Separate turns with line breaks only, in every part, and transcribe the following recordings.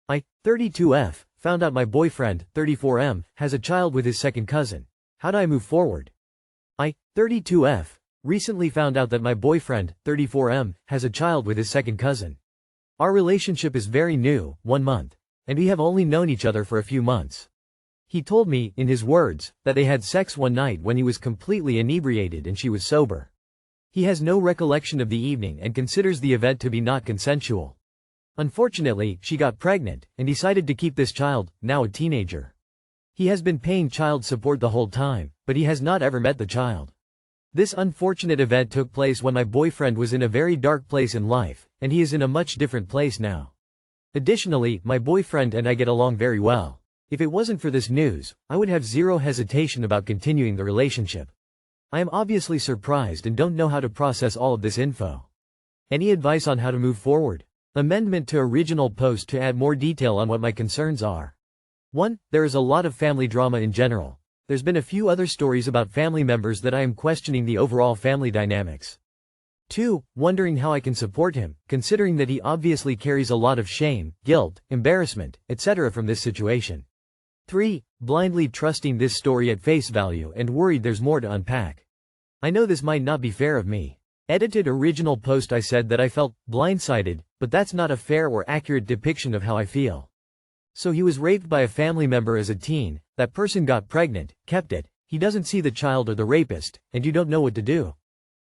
I, 32F, found out my boyfriend, 34M, has a child with his second cousin. How do I move forward? I, 32F, recently found out that my boyfriend, 34M, has a child with his second cousin. Our relationship is very new, 1 month, and we have only known each other for a few months. He told me, in his words, that they had sex one night when he was completely inebriated and she was sober. He has no recollection of the evening and considers the event to be not consensual. Unfortunately, she got pregnant, and decided to keep this child, now a teenager. He has been paying child support the whole time, but he has not ever met the child. This unfortunate event took place when my boyfriend was in a very dark place in life, and he is in a much different place now. Additionally, my boyfriend and I get along very well. If it wasn't for this news, I would have zero hesitation about continuing the relationship. I am obviously surprised and don't know how to process all of this info. Any advice on how to move forward? Amendment to original post to add more detail on what my concerns are. 1. There is a lot of family drama in general. There's been a few other stories about family members that I am questioning the overall family dynamics. 2. Wondering how I can support him, considering that he obviously carries a lot of shame, guilt, embarrassment, etc. from this situation. 3. Blindly trusting this story at face value and worried there's more to unpack. I know this might not be fair of me. Edited original post I said that I felt blindsided, but that's not a fair or accurate depiction of how I feel. So he was raped by a family member as a teen, that person got pregnant, kept it, he doesn't see the child or the rapist, and you don't know what to do.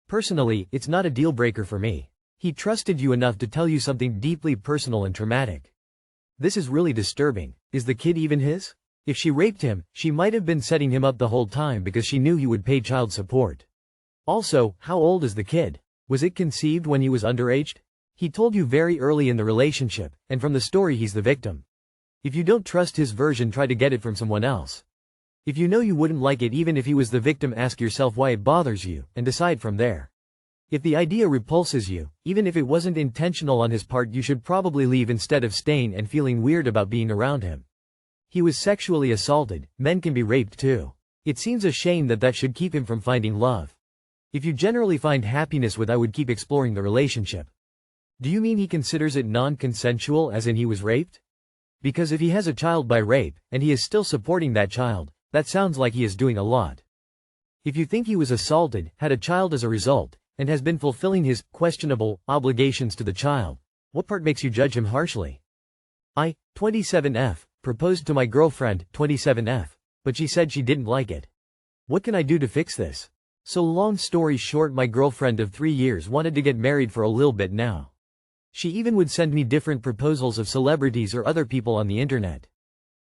Personally, it's not a deal breaker for me. He trusted you enough to tell you something deeply personal and traumatic. This is really disturbing. Is the kid even his? If she raped him, she might have been setting him up the whole time because she knew he would pay child support. Also, how old is the kid? Was it conceived when he was underaged? He told you very early in the relationship, and from the story he's the victim. If you don't trust his version, try to get it from someone else. If you know you wouldn't like it even if he was the victim, ask yourself why it bothers you, and decide from there. If the idea repulses you, even if it wasn't intentional on his part, you should probably leave instead of staying and feeling weird about being around him. He was sexually assaulted, men can be raped too. It seems a shame that should keep him from finding love. If you generally find happiness with, I would keep exploring the relationship. Do you mean he considers it non-consensual as in he was raped? Because if he has a child by rape, and he is still supporting that child, that sounds like he is doing a lot. If you think he was assaulted, had a child as a result, and has been fulfilling his questionable obligations to the child, what part makes you judge him harshly? I, 27F, proposed to my girlfriend, 27F, but she said she didn't like it. What can I do to fix this? So long story short, my girlfriend of 3 years wanted to get married for a little bit now. She even would send me different proposals of celebrities or other people on the internet.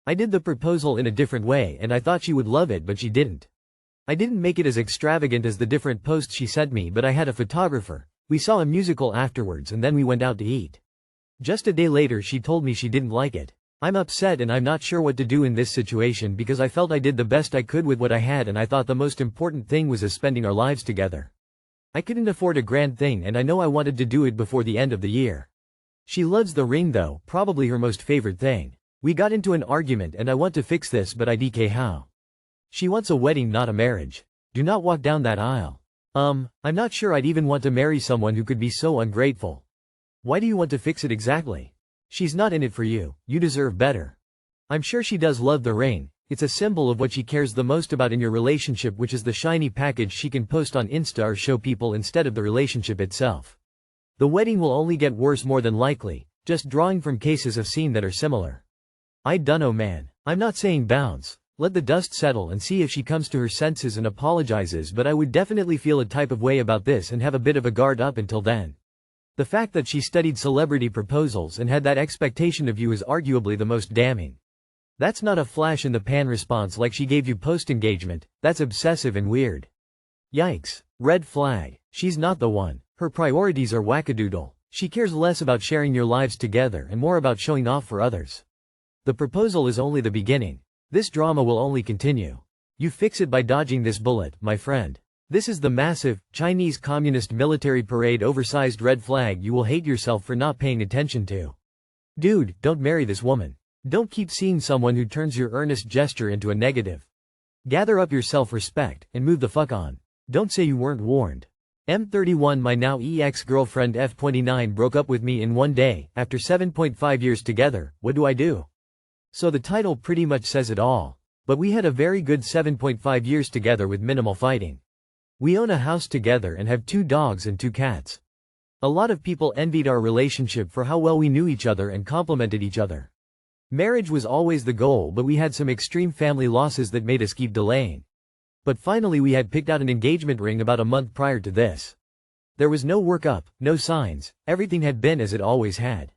I did the proposal in a different way and I thought she would love it, but she didn't. I didn't make it as extravagant as the different posts she sent me, but I had a photographer. We saw a musical afterwards and then we went out to eat. Just a day later she told me she didn't like it. I'm upset and I'm not sure what to do in this situation because I felt I did the best I could with what I had, and I thought the most important thing was spending our lives together. I couldn't afford a grand thing and I know I wanted to do it before the end of the year. She loves the ring though, probably her most favorite thing. We got into an argument and I want to fix this, but I DK how. She wants a wedding, not a marriage. Do not walk down that aisle. I'm not sure I'd even want to marry someone who could be so ungrateful. Why do you want to fix it exactly? She's not in it for you, you deserve better. I'm sure she does love the ring, it's a symbol of what she cares the most about in your relationship, which is the shiny package she can post on Insta or show people instead of the relationship itself. The wedding will only get worse more than likely, just drawing from cases I've seen that are similar. I dunno man, I'm not saying bounce, let the dust settle and see if she comes to her senses and apologizes, but I would definitely feel a type of way about this and have a bit of a guard up until then. The fact that she studied celebrity proposals and had that expectation of you is arguably the most damning. That's not a flash in the pan response like she gave you post-engagement, that's obsessive and weird. Yikes. Red flag. She's not the one. Her priorities are wackadoodle. She cares less about sharing your lives together and more about showing off for others. The proposal is only the beginning. This drama will only continue. You fix it by dodging this bullet, my friend. This is the massive, Chinese Communist military parade oversized red flag you will hate yourself for not paying attention to. Dude, don't marry this woman. Don't keep seeing someone who turns your earnest gesture into a negative. Gather up your self-respect and move the fuck on. Don't say you weren't warned. M31 My now ex-girlfriend F29 broke up with me in one day, after 7.5 years together. What do I do? So the title pretty much says it all. But we had a very good 7.5 years together with minimal fighting. We own a house together and have 2 dogs and 2 cats. A lot of people envied our relationship for how well we knew each other and complemented each other. Marriage was always the goal, but we had some extreme family losses that made us keep delaying. But finally we had picked out an engagement ring about a month prior to this. There was no workup, no signs, everything had been as it always had.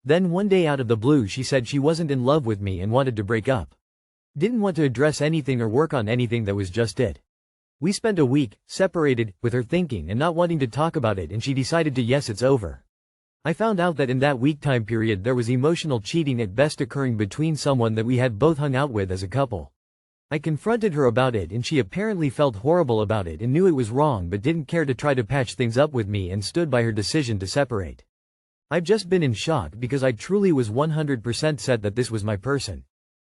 Then one day out of the blue she said she wasn't in love with me and wanted to break up. Didn't want to address anything or work on anything, that was just it. We spent a week, separated, with her thinking and not wanting to talk about it, and she decided to yes, it's over. I found out that in that week time period there was emotional cheating at best occurring between someone that we had both hung out with as a couple. I confronted her about it and she apparently felt horrible about it and knew it was wrong but didn't care to try to patch things up with me and stood by her decision to separate. I've just been in shock because I truly was 100% set that this was my person.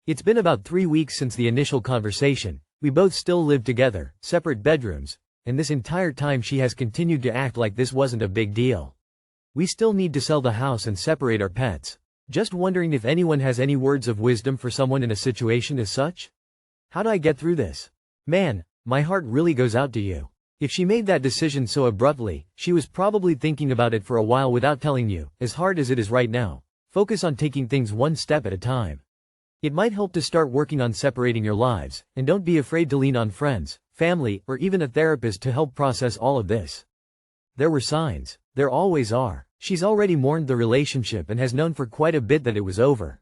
It's been about 3 weeks since the initial conversation. We both still live together, separate bedrooms, and this entire time she has continued to act like this wasn't a big deal. We still need to sell the house and separate our pets. Just wondering if anyone has any words of wisdom for someone in a situation as such? How do I get through this? Man, my heart really goes out to you. If she made that decision so abruptly, she was probably thinking about it for a while without telling you. As hard as it is right now, focus on taking things one step at a time. It might help to start working on separating your lives, and don't be afraid to lean on friends, family, or even a therapist to help process all of this. There were signs. There always are. She's already mourned the relationship and has known for quite a bit that it was over.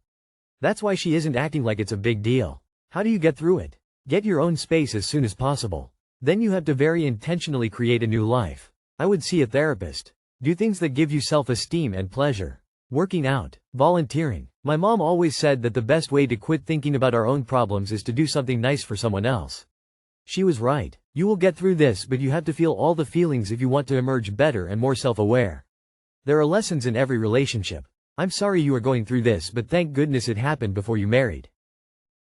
That's why she isn't acting like it's a big deal. How do you get through it? Get your own space as soon as possible. Then you have to very intentionally create a new life. I would see a therapist. Do things that give you self-esteem and pleasure. Working out, volunteering. My mom always said that the best way to quit thinking about our own problems is to do something nice for someone else. She was right. You will get through this, but you have to feel all the feelings if you want to emerge better and more self-aware. There are lessons in every relationship. I'm sorry you are going through this, but thank goodness it happened before you married.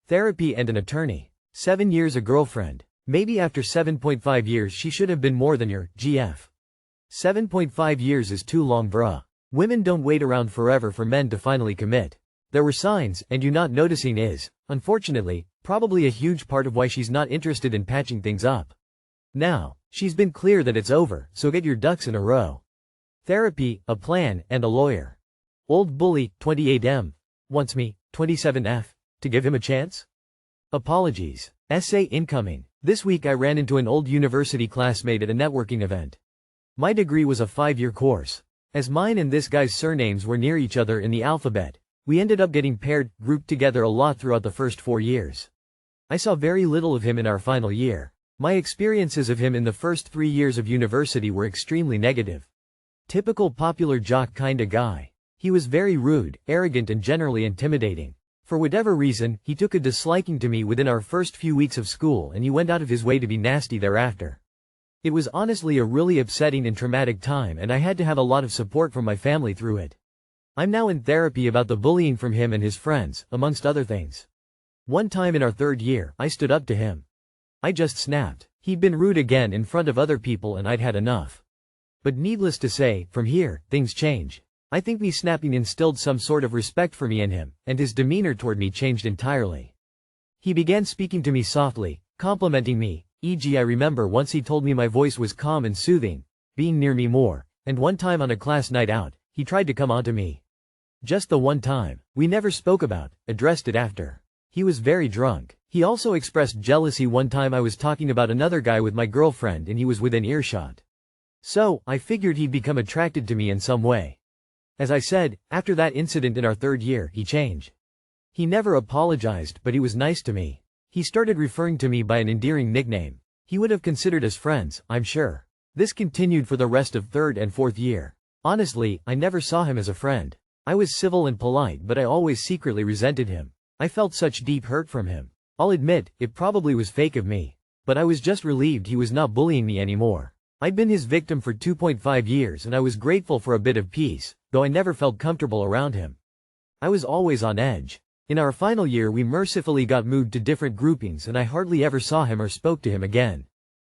Therapy and an attorney. 7 years a girlfriend. Maybe after 7.5 years she should have been more than your GF. 7.5 years is too long, bruh. Women don't wait around forever for men to finally commit. There were signs, and you not noticing is, unfortunately, probably a huge part of why she's not interested in patching things up. Now, she's been clear that it's over, so get your ducks in a row. Therapy, a plan, and a lawyer. Old bully, 28M. Wants me, 27F. To give him a chance? Apologies. Essay incoming. This week I ran into an old university classmate at a networking event. My degree was a 5-year course. As mine and this guy's surnames were near each other in the alphabet, we ended up getting paired, grouped together a lot throughout the first 4 years. I saw very little of him in our final year. My experiences of him in the first 3 years of university were extremely negative. Typical popular jock kinda guy. He was very rude, arrogant, and generally intimidating. For whatever reason, he took a disliking to me within our first few weeks of school, and he went out of his way to be nasty thereafter. It was honestly a really upsetting and traumatic time, and I had to have a lot of support from my family through it. I'm now in therapy about the bullying from him and his friends, amongst other things. One time in our 3rd year, I stood up to him. I just snapped. He'd been rude again in front of other people and I'd had enough. But needless to say, from here, things change. I think me snapping instilled some sort of respect for me in him, and his demeanor toward me changed entirely. He began speaking to me softly, complimenting me, e.g. I remember once he told me my voice was calm and soothing, being near me more, and one time on a class night out, he tried to come onto me. Just the one time. We never spoke about, addressed it after. He was very drunk. He also expressed jealousy one time I was talking about another guy with my girlfriend and he was within earshot. So, I figured he'd become attracted to me in some way. As I said, after that incident in our 3rd year, he changed. He never apologized, but he was nice to me. He started referring to me by an endearing nickname. He would have considered us friends, I'm sure. This continued for the rest of 3rd and 4th year. Honestly, I never saw him as a friend. I was civil and polite, but I always secretly resented him. I felt such deep hurt from him. I'll admit, it probably was fake of me. But I was just relieved he was not bullying me anymore. I'd been his victim for 2.5 years and I was grateful for a bit of peace, though I never felt comfortable around him. I was always on edge. In our final year we mercifully got moved to different groupings and I hardly ever saw him or spoke to him again.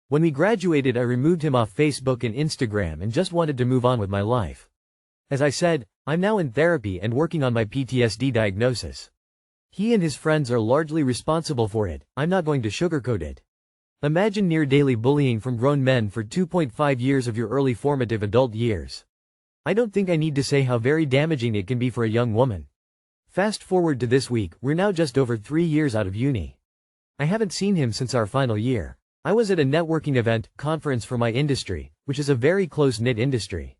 When we graduated, I removed him off Facebook and Instagram and just wanted to move on with my life. As I said, I'm now in therapy and working on my PTSD diagnosis. He and his friends are largely responsible for it, I'm not going to sugarcoat it. Imagine near daily bullying from grown men for 2.5 years of your early formative adult years. I don't think I need to say how very damaging it can be for a young woman. Fast forward to this week, we're now just over 3 years out of uni. I haven't seen him since our final year. I was at a networking conference for my industry, which is a very close-knit industry.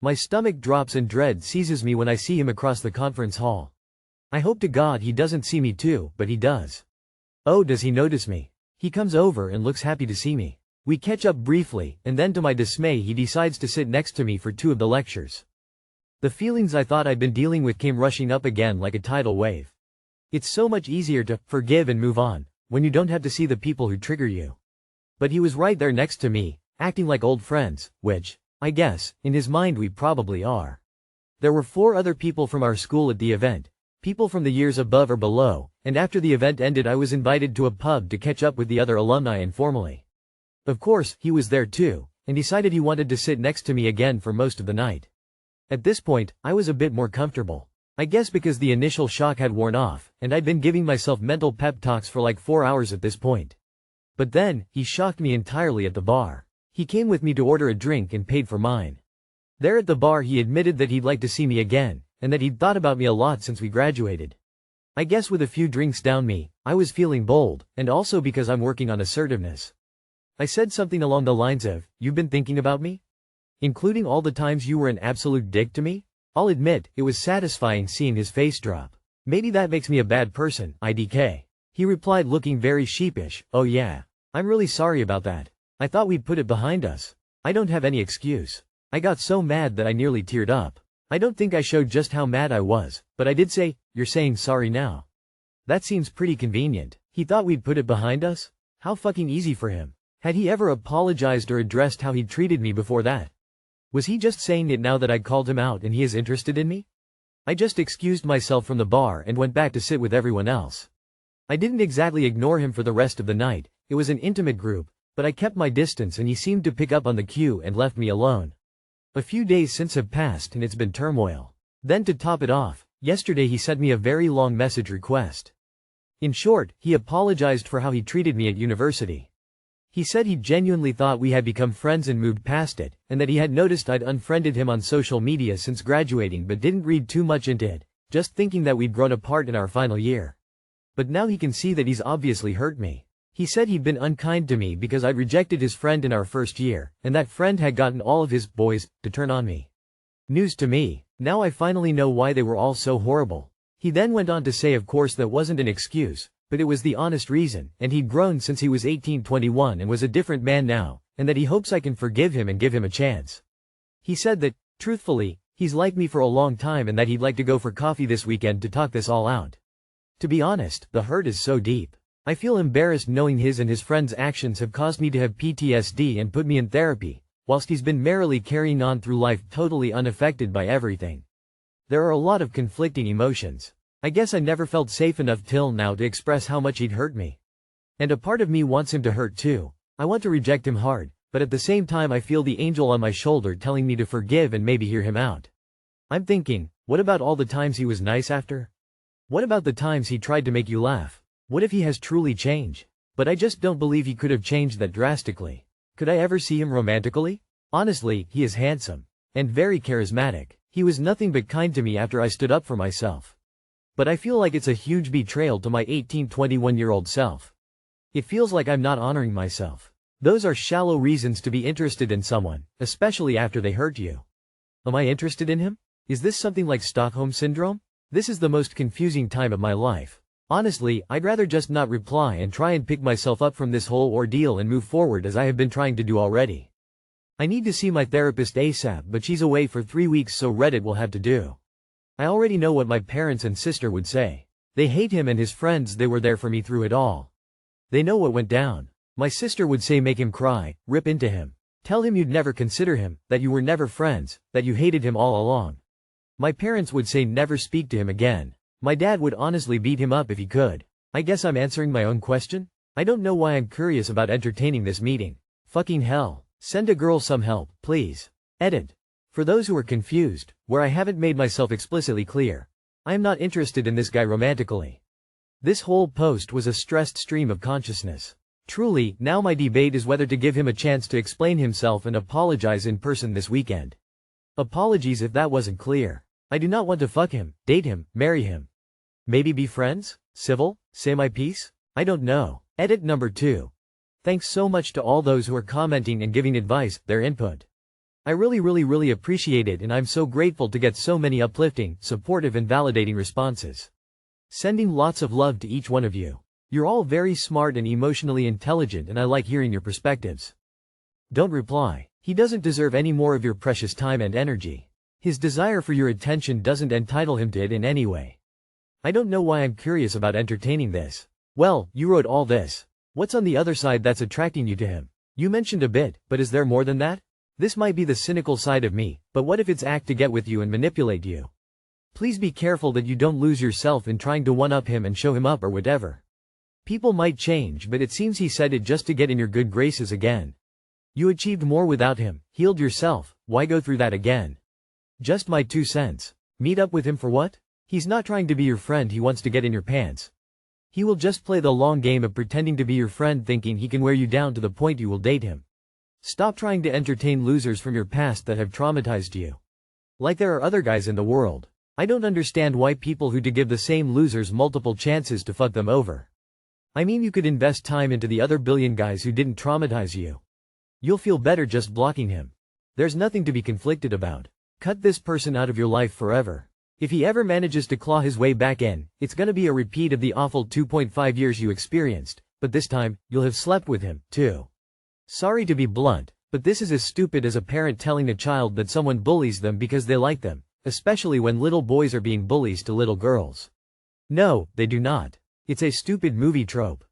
My stomach drops and dread seizes me when I see him across the conference hall. I hope to God he doesn't see me too, but he does. Oh, does he notice me? He comes over and looks happy to see me. We catch up briefly, and then to my dismay he decides to sit next to me for 2 of the lectures. The feelings I thought I'd been dealing with came rushing up again like a tidal wave. It's so much easier to forgive and move on when you don't have to see the people who trigger you. But he was right there next to me, acting like old friends, which, I guess, in his mind we probably are. There were 4 other people from our school at the event, people from the years above or below, and after the event ended I was invited to a pub to catch up with the other alumni informally. Of course, he was there too, and decided he wanted to sit next to me again for most of the night. At this point, I was a bit more comfortable. I guess because the initial shock had worn off, and I'd been giving myself mental pep talks for like 4 hours at this point. But then, he shocked me entirely at the bar. He came with me to order a drink and paid for mine. There at the bar he admitted that he'd like to see me again, and that he'd thought about me a lot since we graduated. I guess with a few drinks down me, I was feeling bold, and also because I'm working on assertiveness. I said something along the lines of, "You've been thinking about me? Including all the times you were an absolute dick to me?" I'll admit, it was satisfying seeing his face drop. "Maybe that makes me a bad person, IDK. He replied looking very sheepish, "Oh yeah. I'm really sorry about that. I thought we'd put it behind us. I don't have any excuse." I got so mad that I nearly teared up. I don't think I showed just how mad I was, but I did say, "You're saying sorry now?" That seems pretty convenient. He thought we'd put it behind us? How fucking easy for him. Had he ever apologized or addressed how he'd treated me before that? Was he just saying it now that I'd called him out and he is interested in me? I just excused myself from the bar and went back to sit with everyone else. I didn't exactly ignore him for the rest of the night, it was an intimate group, but I kept my distance and he seemed to pick up on the cue and left me alone. A few days since have passed and it's been turmoil. Then to top it off, yesterday he sent me a very long message request. In short, he apologized for how he treated me at university. He said he genuinely thought we had become friends and moved past it, and that he had noticed I'd unfriended him on social media since graduating but didn't read too much into it, just thinking that we'd grown apart in our final year. But now he can see that he's obviously hurt me. He said he'd been unkind to me because I'd rejected his friend in our first year, and that friend had gotten all of his boys to turn on me. News to me. Now I finally know why they were all so horrible. He then went on to say of course that wasn't an excuse, but it was the honest reason, and he'd grown since he was 18-21 and was a different man now, and that he hopes I can forgive him and give him a chance. He said that, truthfully, he's liked me for a long time and that he'd like to go for coffee this weekend to talk this all out. To be honest, the hurt is so deep. I feel embarrassed knowing his and his friends' actions have caused me to have PTSD and put me in therapy, whilst he's been merrily carrying on through life totally unaffected by everything. There are a lot of conflicting emotions. I guess I never felt safe enough till now to express how much he'd hurt me. And a part of me wants him to hurt too. I want to reject him hard, but at the same time I feel the angel on my shoulder telling me to forgive and maybe hear him out. I'm thinking, what about all the times he was nice after? What about the times he tried to make you laugh? What if he has truly changed? But I just don't believe he could have changed that drastically. Could I ever see him romantically? Honestly, he is handsome. And very charismatic. He was nothing but kind to me after I stood up for myself. But I feel like it's a huge betrayal to my 18-21-year-old self. It feels like I'm not honoring myself. Those are shallow reasons to be interested in someone, especially after they hurt you. Am I interested in him? Is this something like Stockholm Syndrome? This is the most confusing time of my life. Honestly, I'd rather just not reply and try and pick myself up from this whole ordeal and move forward as I have been trying to do already. I need to see my therapist ASAP, but she's away for 3 weeks, so Reddit will have to do. I already know what my parents and sister would say. They hate him and his friends, they were there for me through it all. They know what went down. My sister would say make him cry, rip into him. Tell him you'd never consider him, that you were never friends, that you hated him all along. My parents would say never speak to him again. My dad would honestly beat him up if he could. I guess I'm answering my own question? I don't know why I'm curious about entertaining this meeting. Fucking hell. Send a girl some help, please. Edit. For those who are confused, where I haven't made myself explicitly clear, I am not interested in this guy romantically. This whole post was a stressed stream of consciousness. Truly, now my debate is whether to give him a chance to explain himself and apologize in person this weekend. Apologies if that wasn't clear. I do not want to fuck him, date him, marry him. Maybe be friends? Civil? Say my piece? I don't know. Edit number 2. Thanks so much to all those who are commenting and giving advice, their input. I really appreciate it, and I'm so grateful to get so many uplifting, supportive and validating responses. Sending lots of love to each one of you. You're all very smart and emotionally intelligent, and I like hearing your perspectives. Don't reply. He doesn't deserve any more of your precious time and energy. His desire for your attention doesn't entitle him to it in any way. I don't know why I'm curious about entertaining this. Well, you wrote all this. What's on the other side that's attracting you to him? You mentioned a bit, but is there more than that? This might be the cynical side of me, but what if it's act to get with you and manipulate you? Please be careful that you don't lose yourself in trying to one-up him and show him up or whatever. People might change, but it seems he said it just to get in your good graces again. You achieved more without him, healed yourself, why go through that again? Just my 2 cents. Meet up with him for what? He's not trying to be your friend, he wants to get in your pants. He will just play the long game of pretending to be your friend, thinking he can wear you down to the point you will date him. Stop trying to entertain losers from your past that have traumatized you. Like there are other guys in the world. I don't understand why people who do give the same losers multiple chances to fuck them over. I mean, you could invest time into the other billion guys who didn't traumatize you. You'll feel better just blocking him. There's nothing to be conflicted about. Cut this person out of your life forever. If he ever manages to claw his way back in, it's gonna be a repeat of the awful 2.5 years you experienced, but this time, you'll have slept with him, too. Sorry to be blunt, but this is as stupid as a parent telling a child that someone bullies them because they like them, especially when little boys are being bullies to little girls. No, they do not. It's a stupid movie trope.